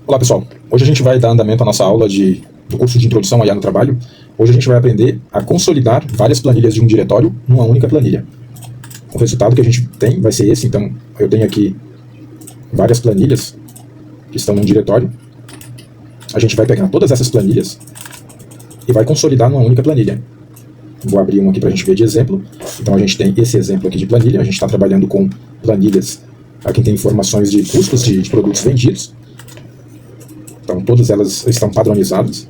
Olá pessoal, hoje a gente vai dar andamento à nossa aula do curso de Introdução à IA no Trabalho. Hoje a gente vai aprender a consolidar várias planilhas de um diretório numa única planilha. O resultado que a gente tem vai ser esse. Então eu tenho aqui várias planilhas que estão num diretório. A gente vai pegar todas essas planilhas e vai consolidar numa única planilha. Vou abrir uma aqui para a gente ver de exemplo. Então a gente tem esse exemplo aqui de planilha. A gente está trabalhando com planilhas aqui tem informações de custos de produtos vendidos. Então todas elas estão padronizadas,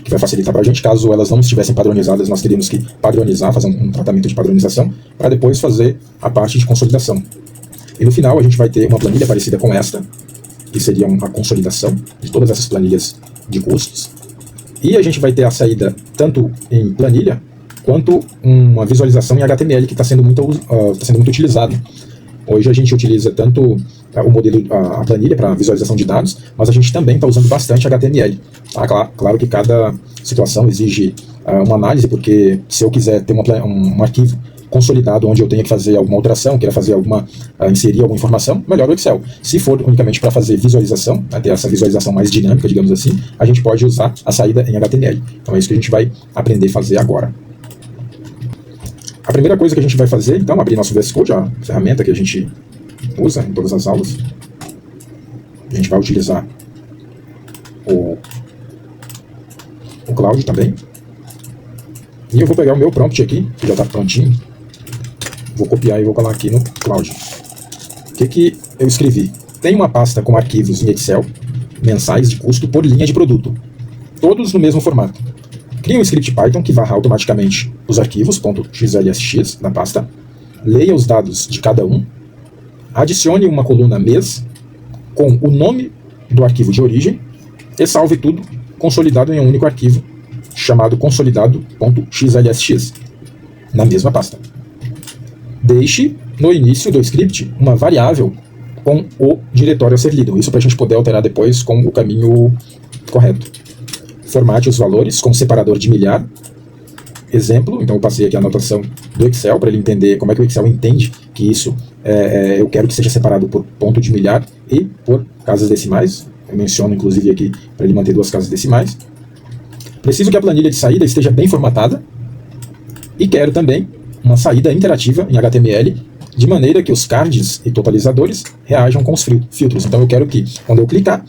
que vai facilitar para a gente. Caso elas não estivessem padronizadas, nós teríamos que padronizar, fazer um tratamento de padronização, para depois fazer a parte de consolidação. E no final a gente vai ter uma planilha parecida com esta, que seria uma consolidação de todas essas planilhas de custos. E a gente vai ter a saída tanto em planilha, quanto uma visualização em HTML, que está sendo muito utilizado. Hoje a gente utiliza tanto o modelo, a planilha para visualização de dados, mas a gente também está usando bastante HTML. Tá? Claro que cada situação exige uma análise, porque se eu quiser ter um arquivo consolidado onde eu tenha que fazer alguma alteração, queira fazer inserir alguma informação, melhor o Excel. Se for unicamente para fazer visualização, ter essa visualização mais dinâmica, digamos assim, a gente pode usar a saída em HTML. Então é isso que a gente vai aprender a fazer agora. A primeira coisa que a gente vai fazer, então, abrir nosso VS Code, a ferramenta que a gente usa em todas as aulas. A gente vai utilizar o Cloud também. E eu vou pegar o meu prompt aqui, que já está prontinho. Vou copiar e vou colar aqui no Cloud. O que eu escrevi? Tem uma pasta com arquivos em Excel, mensais de custo por linha de produto. Todos no mesmo formato. Crie um script Python que varra automaticamente os arquivos .xlsx da pasta, leia os dados de cada um, adicione uma coluna mês com o nome do arquivo de origem e salve tudo consolidado em um único arquivo chamado consolidado.xlsx na mesma pasta. Deixe no início do script uma variável com o diretório a ser lido, isso para a gente poder alterar depois com o caminho correto. Formate os valores com separador de milhar. Exemplo, então eu passei aqui a anotação do Excel para ele entender como é que o Excel entende que isso eu quero que seja separado por ponto de milhar e por casas decimais. Eu menciono inclusive aqui para ele manter 2 casas decimais. Preciso que a planilha de saída esteja bem formatada e quero também uma saída interativa em HTML de maneira que os cards e totalizadores reajam com os filtros. Então eu quero que, quando eu clicar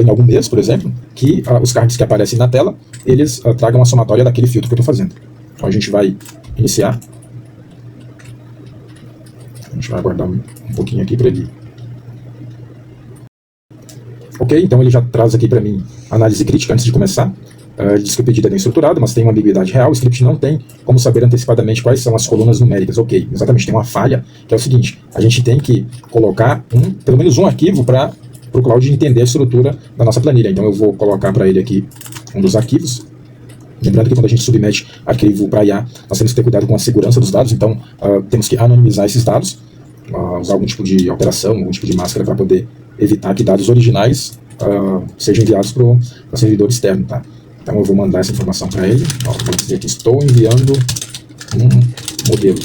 em algum mês, por exemplo, que os cards que aparecem na tela, eles tragam a somatória daquele filtro que eu estou fazendo. Então a gente vai iniciar. A gente vai aguardar um pouquinho aqui para ele. Ok, então ele já traz aqui para mim análise crítica antes de começar. Ele diz que o pedido é bem estruturado, mas tem uma ambiguidade real. O script não tem como saber antecipadamente quais são as colunas numéricas. Ok, exatamente, tem uma falha, que é o seguinte: a gente tem que colocar pelo menos um arquivo para o Cloud entender a estrutura da nossa planilha. Então eu vou colocar para ele aqui um dos arquivos. Lembrando que quando a gente submete arquivo para IA, nós temos que ter cuidado com a segurança dos dados, então temos que anonimizar esses dados, usar algum tipo de operação, algum tipo de máscara para poder evitar que dados originais sejam enviados para o servidor externo, tá? Então eu vou mandar essa informação para ele. Vou dizer que estou enviando um modelo.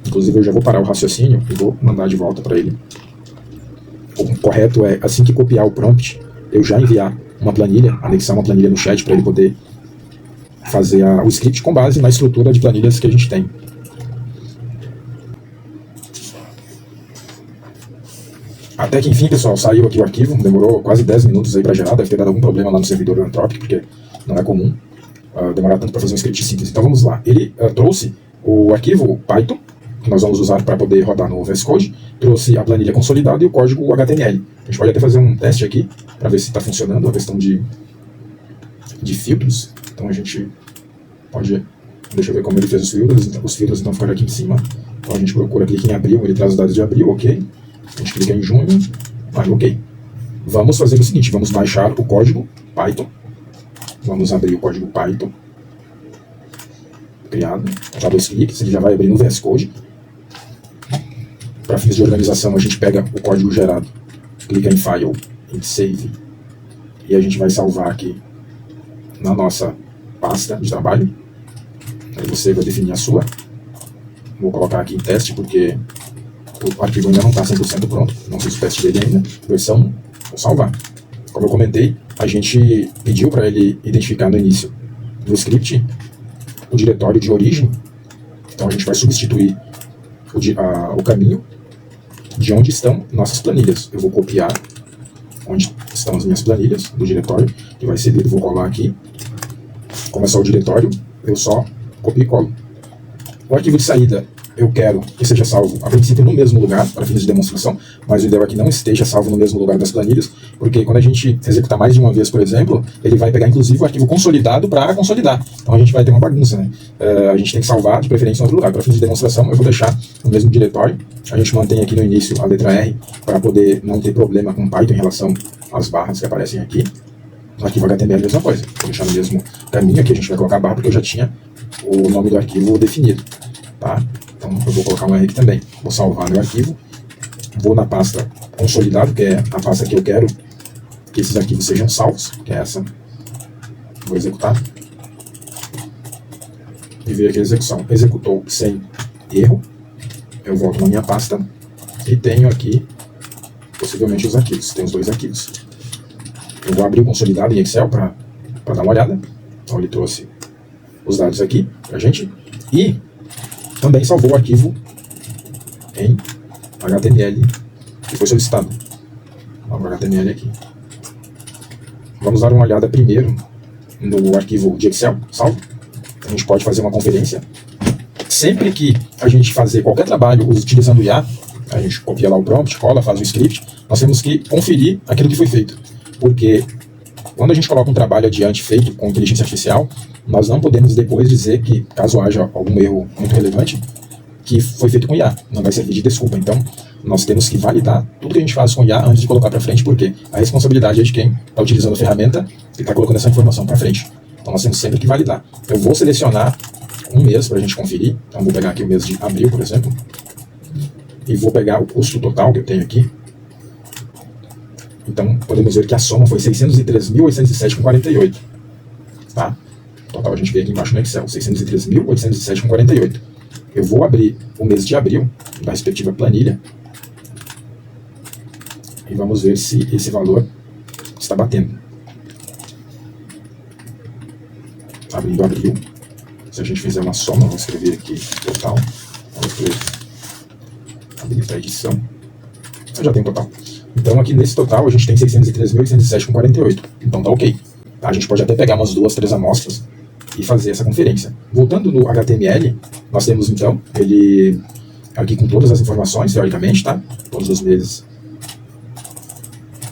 Inclusive eu já vou parar o raciocínio e vou mandar de volta para ele. O correto é, assim que copiar o prompt, eu já enviar uma planilha, anexar uma planilha no chat para ele poder fazer o script com base na estrutura de planilhas que a gente tem. Até que enfim, pessoal, saiu aqui o arquivo, demorou quase 10 minutos aí para gerar, deve ter dado algum problema lá no servidor do Anthropic, porque não é comum demorar tanto para fazer um script de síntese. Então vamos lá, ele trouxe o arquivo Python, que nós vamos usar para poder rodar no VS Code, trouxe a planilha consolidada e o código HTML. A gente pode até fazer um teste aqui, para ver se está funcionando a questão de filtros. Então a gente pode, deixa eu ver como ele fez os filtros então ficaram aqui em cima. Então a gente procura, clica em abril, ele traz os dados de abril, ok. A gente clica em junho, ok. Vamos fazer o seguinte, vamos baixar o código Python. Vamos abrir o código Python. Criado, já 2 cliques, ele já vai abrir no VS Code. Para fins de organização, a gente pega o código gerado, clica em File, em Save, e a gente vai salvar aqui na nossa pasta de trabalho. Aí você vai definir a sua. Vou colocar aqui em teste, porque o arquivo ainda não está 100% pronto, não fiz o teste dele ainda, versão Vou salvar. Como eu comentei, a gente pediu para ele identificar no início do script o diretório de origem. Então a gente vai substituir o caminho de onde estão nossas planilhas. Eu vou copiar onde estão as minhas planilhas do diretório, que vai ser dele, vou colar aqui. Como é só o diretório, eu só copio e colo. O arquivo de saída eu quero que seja salvo a princípio no mesmo lugar, para fins de demonstração, mas o ideal é que não esteja salvo no mesmo lugar das planilhas, porque quando a gente executar mais de uma vez, por exemplo, ele vai pegar inclusive o arquivo consolidado para consolidar. Então a gente vai ter uma bagunça, né? A gente tem que salvar de preferência em outro lugar. Para fins de demonstração, eu vou deixar no mesmo diretório. A gente mantém aqui no início a letra R para poder não ter problema com Python em relação às barras que aparecem aqui. No arquivo HTML a mesma coisa. Vou deixar no mesmo caminho aqui, a gente vai colocar a barra porque eu já tinha o nome do arquivo definido, tá? Então eu vou colocar um R aqui também. Vou salvar meu arquivo. Vou na pasta consolidado, que é a pasta que eu quero que esses arquivos sejam salvos, que é essa. Vou executar. E ver aqui a execução. Executou sem erro. Eu volto na minha pasta e tenho aqui possivelmente os arquivos. Tem os dois arquivos. Eu vou abrir o consolidado em Excel para dar uma olhada. Então ele trouxe os dados aqui pra gente. E também salvou o arquivo em HTML que foi solicitado. Vamos para HTML aqui. Vamos dar uma olhada primeiro no arquivo de Excel, salvo. A gente pode fazer uma conferência. Sempre que a gente fazer qualquer trabalho utilizando o IA, a gente copia lá o prompt, cola, faz o script, nós temos que conferir aquilo que foi feito. Porque quando a gente coloca um trabalho adiante feito com inteligência artificial, nós não podemos depois dizer que, caso haja algum erro muito relevante, que foi feito com IA. Não vai servir de desculpa. Então, nós temos que validar tudo que a gente faz com IA antes de colocar para frente, porque a responsabilidade é de quem está utilizando a ferramenta e está colocando essa informação para frente. Então, nós temos sempre que validar. Eu vou selecionar um mês para a gente conferir. Então, vou pegar aqui o mês de abril, por exemplo, e vou pegar o custo total que eu tenho aqui. Então, podemos ver que a soma foi 603.807,48. Tá? Total, a gente vê aqui embaixo no Excel, 603.807,48. Eu vou abrir o mês de abril, da respectiva planilha, e vamos ver se esse valor está batendo. Abrindo abril, se a gente fizer uma soma, vou escrever aqui total, vamos ver, abrir para edição, eu já tenho total. Então aqui nesse total a gente tem 603.807,48, então tá ok. Tá? A gente pode até pegar umas 2, 3 amostras e fazer essa conferência. Voltando no HTML, nós temos então ele aqui com todas as informações, teoricamente, tá? Todos os meses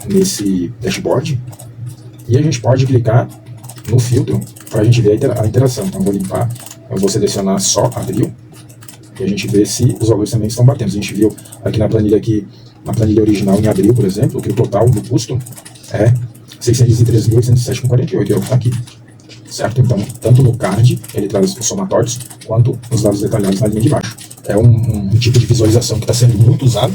nesse dashboard. E a gente pode clicar no filtro para a gente ver a interação. Então eu vou limpar, eu vou selecionar só abril e a gente vê se os valores também estão batendo. A gente viu aqui na planilha original em abril, por exemplo, que o total do custo é 603.807,48, é o que está aqui. Certo? Então, tanto no card, ele traz os somatórios, quanto os dados detalhados na linha de baixo. É um tipo de visualização que está sendo muito usado,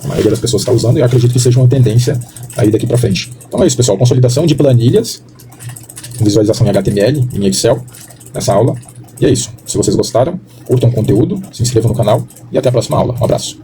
a maioria das pessoas está usando, e eu acredito que seja uma tendência aí daqui para frente. Então é isso, pessoal. Consolidação de planilhas, visualização em HTML, em Excel, nessa aula. E é isso. Se vocês gostaram, curtam o conteúdo, se inscrevam no canal, e até a próxima aula. Um abraço.